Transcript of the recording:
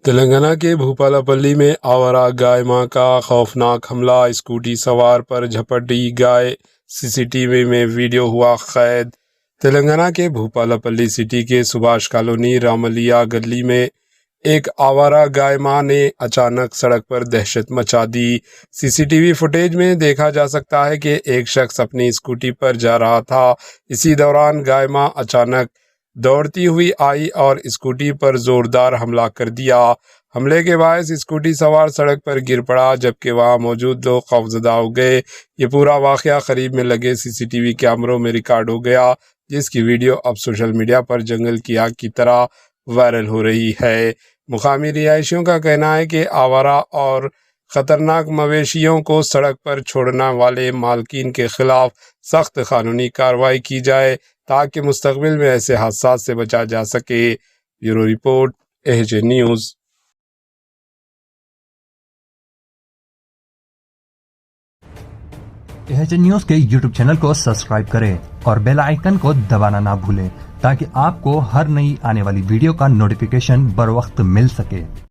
تلنگانہ کے بھوپالاپلی میں آوارہ گائے ماں کا خوفناک حملہ، اسکوٹی سوار پر جھپٹی گائے، سی سی ٹی وی میں ویڈیو ہوا قید۔ تلنگانہ کے بھوپالاپلی سٹی کے سبھاش کالونی راملیہ گلی میں ایک آوارہ گائے ماں نے اچانک سڑک پر دہشت مچا دی۔ سی سی ٹی وی فوٹیج میں دیکھا جا سکتا ہے کہ ایک شخص اپنی اسکوٹی پر جا رہا تھا۔ اسی دوران گائے ماں اچانک دوڑتی ہوئی آئی اور اسکوٹی پر زوردار حملہ کر دیا۔ حملے کے باعث اسکوٹی سوار سڑک پر گر پڑا، جبکہ وہاں موجود لوگ خوفزدہ ہو گئے۔ یہ پورا واقعہ قریب میں لگے سی سی ٹی وی کیمروں میں ریکارڈ ہو گیا، جس کی ویڈیو اب سوشل میڈیا پر جنگل کی آگ کی طرح وائرل ہو رہی ہے۔ مقامی رہائشیوں کا کہنا ہے کہ آوارہ اور خطرناک مویشیوں کو سڑک پر چھوڑنے والے مالکین کے خلاف سخت قانونی کارروائی کی جائے تاکہ مستقبل میں ایسے حادثات سے بچا جا سکے۔ Bureau report, AJ news. AJ news کے یوٹیوب چینل کو سبسکرائب کریں اور بیل آئیکن کو دبانا نہ بھولیں تاکہ آپ کو ہر نئی آنے والی ویڈیو کا نوٹیفیکیشن بر وقت مل سکے۔